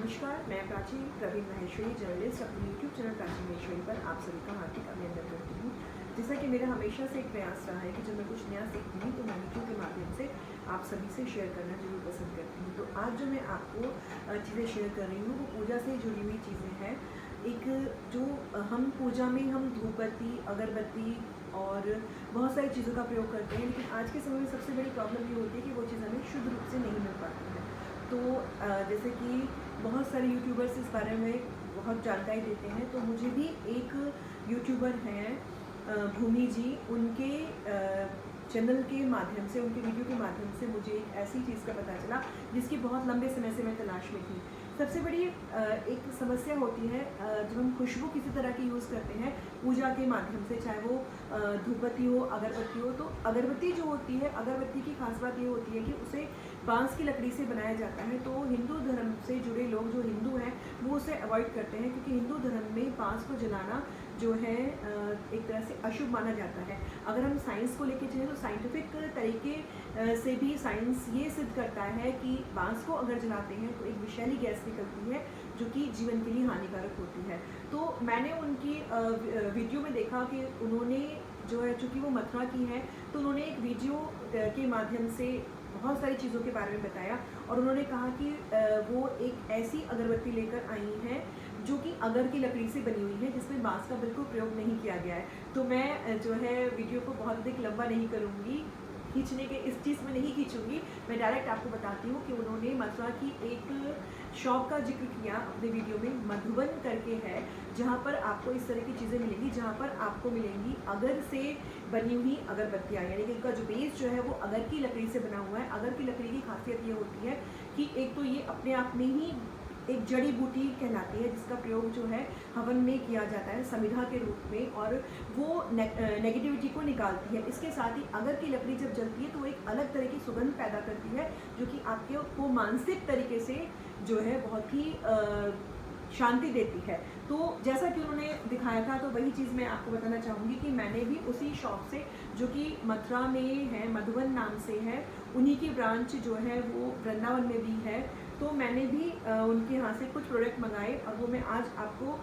नमस्कार, मैं प्राची प्रवीण माहेश्वरी जर्नलिस्ट अपने यूट्यूब चैनल प्राची माहेश्वरी पर आप सभी का हार्दिक अभिनंदन करती हूँ। जैसा कि मेरा हमेशा से एक प्रयास रहा है कि जब मैं कुछ नया सीखती हूँ तो मैं वीडियो के माध्यम से आप सभी से शेयर करना जरूर पसंद करती हूँ। तो आज जो मैं आपको चीज़ें शेयर कर रही हूँ वो पूजा से जुड़ी हुई चीज़ें हैं। एक जो हम पूजा में हम धूपबत्ती, अगरबत्ती और बहुत सारी चीज़ों का प्रयोग करते हैं, लेकिन आज के समय में सबसे बड़ी प्रॉब्लम ये होती है कि वो चीज़ हमें शुद्ध रूप से नहीं मिल पाती है। तो जैसे कि बहुत सारे यूट्यूबर्स इस बारे में बहुत जानकारी देते हैं, तो मुझे भी एक यूट्यूबर हैं भूमि जी, उनके चैनल के माध्यम से, उनके वीडियो के माध्यम से मुझे एक ऐसी चीज़ का पता चला जिसकी बहुत लंबे समय से मैं तलाश में थी। सबसे बड़ी एक समस्या होती है जब हम खुशबू किसी तरह की यूज़ करते हैं पूजा के माध्यम से, चाहे वो धूपबत्ती हो, अगरबत्ती हो। तो अगरबत्ती जो होती है, अगरबत्ती की खास बात ये होती है कि उसे बांस की लकड़ी से बनाया जाता है। तो हिंदू धर्म से जुड़े लोग जो हिंदू हैं वो उसे अवॉइड करते हैं, क्योंकि हिंदू धर्म में बांस को जलाना जो है एक तरह से अशुभ माना जाता है। अगर हम साइंस को लेके चलें तो साइंटिफिक तरीके से भी साइंस ये सिद्ध करता है कि बांस को अगर जलाते हैं तो एक विषैली गैस निकलती है जो कि जीवन के लिए हानिकारक होती है। तो मैंने उनकी वीडियो में देखा कि उन्होंने जो है, चूँकि वो मथुरा की हैं, तो उन्होंने एक वीडियो के माध्यम से बहुत सारी चीज़ों के बारे में बताया और उन्होंने कहा कि वो एक ऐसी अगरबत्ती लेकर आई हैं जो कि अगर की लकड़ी से बनी हुई है, जिसमें बांस का बिल्कुल प्रयोग नहीं किया गया है। तो मैं जो है वीडियो को बहुत अधिक लंबा नहीं करूँगी, खींचने के इस चीज़ में नहीं खींचूंगी। मैं डायरेक्ट आपको बताती हूँ कि उन्होंने मथुरा की एक शॉप का जिक्र किया अपने वीडियो में, मधुबन करके है, जहाँ पर आपको इस तरह की चीज़ें मिलेंगी, जहाँ पर आपको मिलेंगी अगर से बनी हुई अगरबत्तियाँ, यानी कि इनका जो बेस जो है वो अगर की लकड़ी से बना हुआ है। अगर की लकड़ी की खासियत ये होती है कि एक तो ये अपने आप में ही एक जड़ी बूटी कहलाती है, जिसका प्रयोग जो है हवन में किया जाता है समिधा के रूप में, और वो नेगेटिविटी को निकालती है। इसके साथ ही अगर की लकड़ी जब जलती है तो एक अलग तरह की सुगंध पैदा करती है, जो कि आपके को मानसिक तरीके से जो है बहुत ही शांति देती है। तो जैसा कि उन्होंने दिखाया था, तो वही चीज़ मैं आपको बताना चाहूँगी कि मैंने भी उसी शॉप से, जो कि मथुरा में है, मधुबन नाम से है, उन्हीं की ब्रांच जो है वो वृंदावन में भी है, तो मैंने भी उनके यहाँ से कुछ प्रोडक्ट मंगाए और वो मैं आज आपको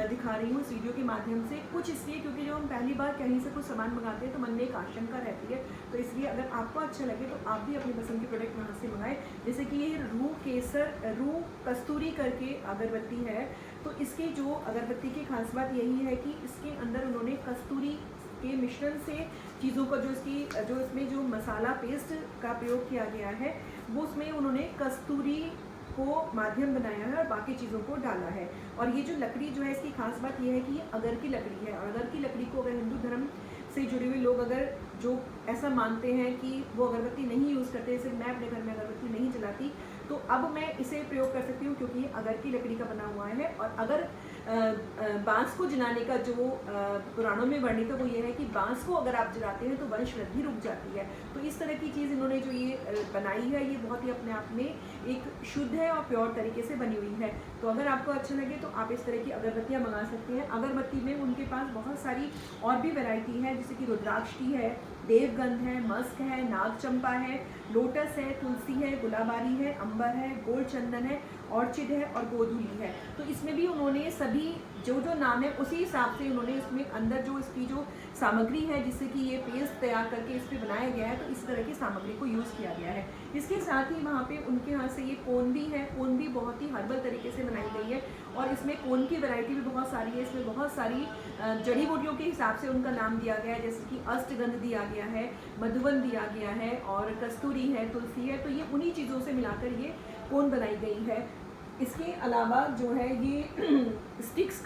दिखा रही हूँ इस वीडियो के माध्यम से। कुछ इसलिए क्योंकि जब हम पहली बार कहीं से कुछ सामान मंगाते हैं तो मन में एक आशंका रहती है, तो इसलिए अगर आपको अच्छा लगे तो आप भी अपनी पसंद के प्रोडक्ट वहाँ से मंगाएं। जैसे कि ये रूह कस्तूरी करके अगरबत्ती है। तो इसके जो अगरबत्ती की खास बात यही है कि इसके अंदर उन्होंने कस्तूरी के मिश्रण से चीज़ों का जो इसमें जो मसाला पेस्ट का प्रयोग किया गया है, वो उसमें उन्होंने कस्तूरी को माध्यम बनाया है और बाकी चीज़ों को डाला है। और ये जो लकड़ी जो है, इसकी खास बात ये है कि ये अगर की लकड़ी है, और अगर की लकड़ी को अगर हिंदू धर्म से जुड़े हुए लोग अगर जो ऐसा मानते हैं कि वो अगरबत्ती नहीं यूज़ करते, जैसे मैं अपने घर में अगरबत्ती नहीं जलाती, तो अब मैं इसे प्रयोग कर सकती हूँ क्योंकि ये अगर की लकड़ी का बना हुआ है। और अगर बांस को जलाने का जो पुराणों में वर्णित है वो ये है कि बांस को अगर आप जलाते हैं तो वंश वृद्धि रुक जाती है। तो इस तरह की चीज़ इन्होंने जो ये बनाई है, ये बहुत ही अपने आप में एक शुद्ध है और प्योर तरीके से बनी हुई है। तो अगर आपको अच्छा लगे तो आप इस तरह की अगरबत्तियाँ मंगा सकते हैं। अगरबत्ती में उनके पास बहुत सारी और भी वैरायटी है, जैसे कि रुद्राक्ष की है, देवगंध है, मस्क है, नाग चंपा है, लोटस है, तुलसी है, गुलाबारी है, अंबर है, गोल्ड चंदन है, ऑर्चिड है और गोधूली है। तो इसमें भी उन्होंने सभी जो नाम है उसी हिसाब से उन्होंने इसमें अंदर जो इसकी जो सामग्री है, जिससे कि ये पेस्ट तैयार करके इस पर बनाया गया है, तो इस तरह की सामग्री को यूज़ किया गया है। इसके साथ ही वहाँ पे उनके यहाँ से ये कोन भी है। कोन भी बहुत ही हर्बल तरीके से बनाई गई है और इसमें कोन की वैरायटी भी बहुत सारी है। इसमें बहुत सारी जड़ी बूटियों के हिसाब से उनका नाम दिया गया है, जैसे कि अष्टगंध दिया गया है, मधुबन दिया गया है और कस्तूरी है, तुलसी है। तो ये उन्हीं चीज़ों से मिलाकर ये कोन बनाई गई है। इसके अलावा जो है ये स्टिक्स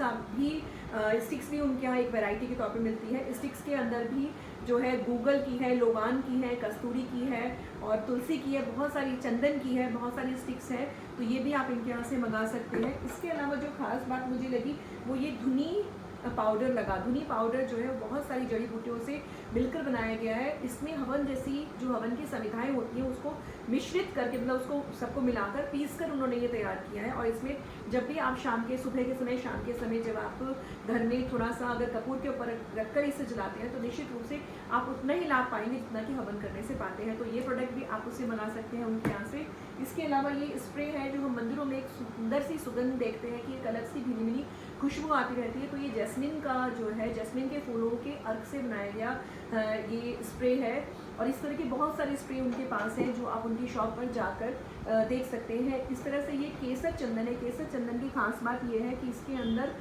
भी उनके यहाँ एक वैरायटी के तौर पे मिलती है। स्टिक्स के अंदर भी जो है गूगल की है, लोबान की है, कस्तूरी की है और तुलसी की है, बहुत सारी चंदन की है, बहुत सारी स्टिक्स है। तो ये भी आप इनके यहाँ से मंगा सकते हैं। इसके अलावा जो खास बात मुझे लगी वो ये धुनी पाउडर लगा। धुनी पाउडर जो है बहुत सारी जड़ी बूटियों से मिलकर बनाया गया है। इसमें हवन जैसी जो हवन की समिधाएं होती हैं उसको मिश्रित करके, मतलब उसको सबको मिलाकर पीस कर उन्होंने ये तैयार किया है। और इसमें जब भी आप सुबह के समय, शाम के समय जब आप घर में थोड़ा सा अगर कपूर के ऊपर रखकर इसे जलाते हैं तो निश्चित रूप से आप उतना ही लाभ पाएंगे जितना कि हवन करने से पाते हैं। तो ये प्रोडक्ट भी आप उससे मंगा सकते हैं उनके यहाँ से। इसके अलावा ये स्प्रे है जो हम मंदिरों में एक सुंदर सी सुगंध देखते हैं कि एक अलग सी भीनी भीनी खुशबू आती रहती है, तो ये जैस्मिन का जो है, जैस्मिन के फूलों के अर्क से बनाया गया ये स्प्रे है। और इस तरह के बहुत सारे स्प्रे उनके पास हैं जो आप उनकी शॉप पर जाकर देख सकते हैं। इस तरह से ये केसर चंदन है। केसर चंदन की खास बात ये है कि इसके अंदर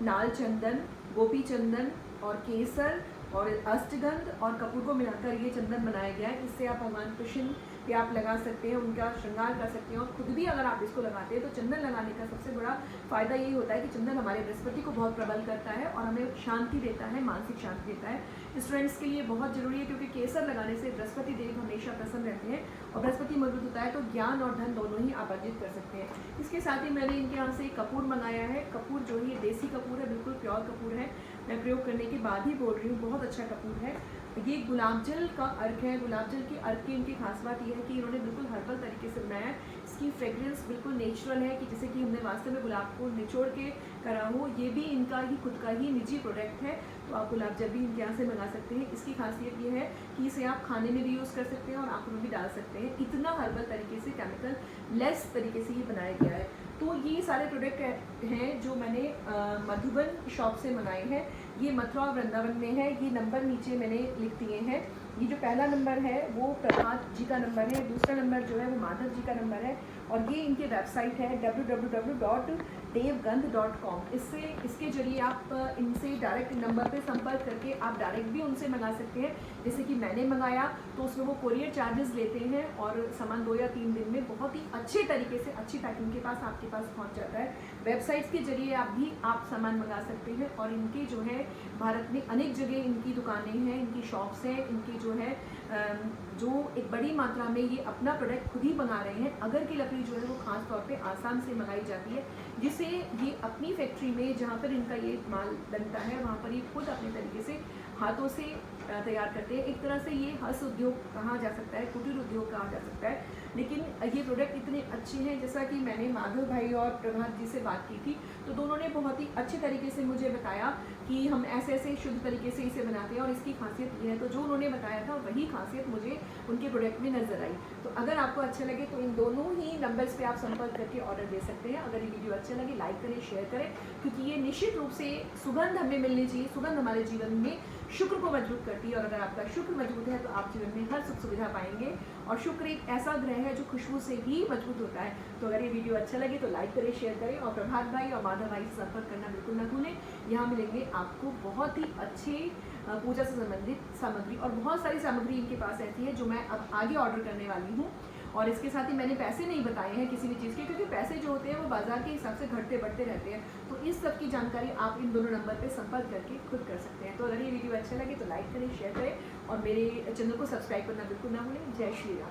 नाल चंदन, गोपी चंदन और केसर और अष्टगंध और कपूर को मिलाकर ये चंदन बनाया गया है। इससे आप भगवान कृष्ण पे आप लगा सकते हैं, उनका श्रृंगार कर सकते हैं। और खुद भी अगर आप इसको लगाते हैं तो चंदन लगाने का सबसे बड़ा फ़ायदा यही होता है कि चंदन हमारे बृहस्पति को बहुत प्रबल करता है और हमें शांति देता है, मानसिक शांति देता है। स्टूडेंट्स के लिए बहुत ज़रूरी है क्योंकि केसर लगाने से बृहस्पति देव हमेशा प्रसन्न रहते हैं और बृहस्पति मजबूत होता है तो ज्ञान और धन दोनों ही आप अर्जित कर सकते हैं। इसके साथ ही मैंने इनके यहाँ से कपूर मंगाया है। कपूर जो है देसी कपूर है, बिल्कुल प्योर कपूर है। मैं प्रयोग करने के बाद ही बोल रही हूँ, बहुत अच्छा कपूर है। ये गुलाब जल का अर्क है। गुलाब जल के अर्क की इनकी खास बात यह है कि इन्होंने बिल्कुल हर्बल तरीके से बनाया है। इसकी फ्रेग्रेंस बिल्कुल नेचुरल है कि जैसे कि हमने वास्तव में गुलाब को निचोड़ के करा हो। ये भी इनका ही खुद का ही निजी प्रोडक्ट है, तो आप गुलाब जल भी इनके यहाँ से मंगा सकते हैं। इसकी खासियत ये है कि इसे आप खाने में भी यूज़ कर सकते हैं और आँखों में भी डाल सकते हैं। इतना हर्बल तरीके से, केमिकल लेस तरीके से ये बनाया गया है। तो ये सारे प्रोडक्ट हैं जो मैंने मधुबन शॉप से मंगाए हैं। ये मथुरा और वृंदावन में है। ये नंबर नीचे मैंने लिख दिए हैं। ये जो पहला नंबर है वो प्रभात जी का नंबर है, दूसरा नंबर जो है वो माधव जी का नंबर है और ये इनके वेबसाइट है www.devgandh.com। इसके जरिए आप इनसे डायरेक्ट नंबर पे संपर्क करके आप डायरेक्ट भी उनसे मंगा सकते हैं। जैसे कि मैंने मंगाया तो उसमें वो कोरियर चार्जेस लेते हैं और सामान 2 या 3 दिन में बहुत ही अच्छे तरीके से अच्छी पैकिंग के पास आपके पास पहुंच जाता है। वेबसाइट्स के जरिए आप सामान मंगा सकते हैं और इनके जो है भारत में अनेक जगह इनकी दुकानें हैं, इनकी शॉप्स हैं। इनकी जो है जो एक बड़ी मात्रा में ये अपना प्रोडक्ट खुद ही मंगा रहे हैं। अगर की लकड़ी जो है वो खास तौर पे आसाम से मंगाई जाती है, जिसे ये अपनी फैक्ट्री में जहाँ पर इनका ये माल बनता है वहाँ पर ये खुद अपने तरीके से हाथों से तैयार करते हैं। एक तरह से ये हस्त उद्योग कहा जा सकता है, कुटीर उद्योग कहा जा सकता है। लेकिन ये प्रोडक्ट इतने अच्छे हैं, जैसा कि मैंने माधव भाई और प्रभात जी से बात की थी तो दोनों ने बहुत ही अच्छे तरीके से मुझे बताया कि हम ऐसे ऐसे शुद्ध तरीके से इसे बनाते हैं और इसकी खासियत ये है। तो जो उन्होंने बताया था वही खासियत मुझे उनके प्रोडक्ट में नज़र आई। तो अगर आपको अच्छा लगे तो इन दोनों ही नंबर्स पे आप संपर्क करके ऑर्डर दे सकते हैं। अगर ये वीडियो अच्छा लगे लाइक करें, शेयर करें, क्योंकि ये निश्चित रूप से सुगंध हमें मिलनी चाहिए। सुगंध हमारे जीवन में शुक्र को मजबूत करती है और अगर आपका शुक्र मजबूत है तो आप जीवन में हर सुख सुविधा पाएंगे। और शुक्र एक ऐसा ग्रह है जो खुशबू से ही मजबूत होता है। तो अगर ये वीडियो अच्छा लगे तो लाइक करें, शेयर करें और प्रभात भाई और माधव भाई से संपर्क करना बिल्कुल न भूलें। यहाँ मिलेंगे आपको बहुत ही अच्छे पूजा से संबंधित सामग्री और बहुत सारी सामग्री इनके पास ऐसी है जो मैं अब आगे ऑर्डर करने वाली हूँ। और इसके साथ ही मैंने पैसे नहीं बताए हैं किसी भी चीज़ के, क्योंकि पैसे जो होते हैं वो बाजार के हिसाब से घटते बढ़ते रहते हैं। तो इस सब की जानकारी आप इन दोनों नंबर पे संपर्क करके खुद कर सकते हैं। तो अगर ये वीडियो अच्छा लगे तो लाइक करें, शेयर करें और मेरे चैनल को सब्सक्राइब करना बिल्कुल ना भूलें। जय श्री राम।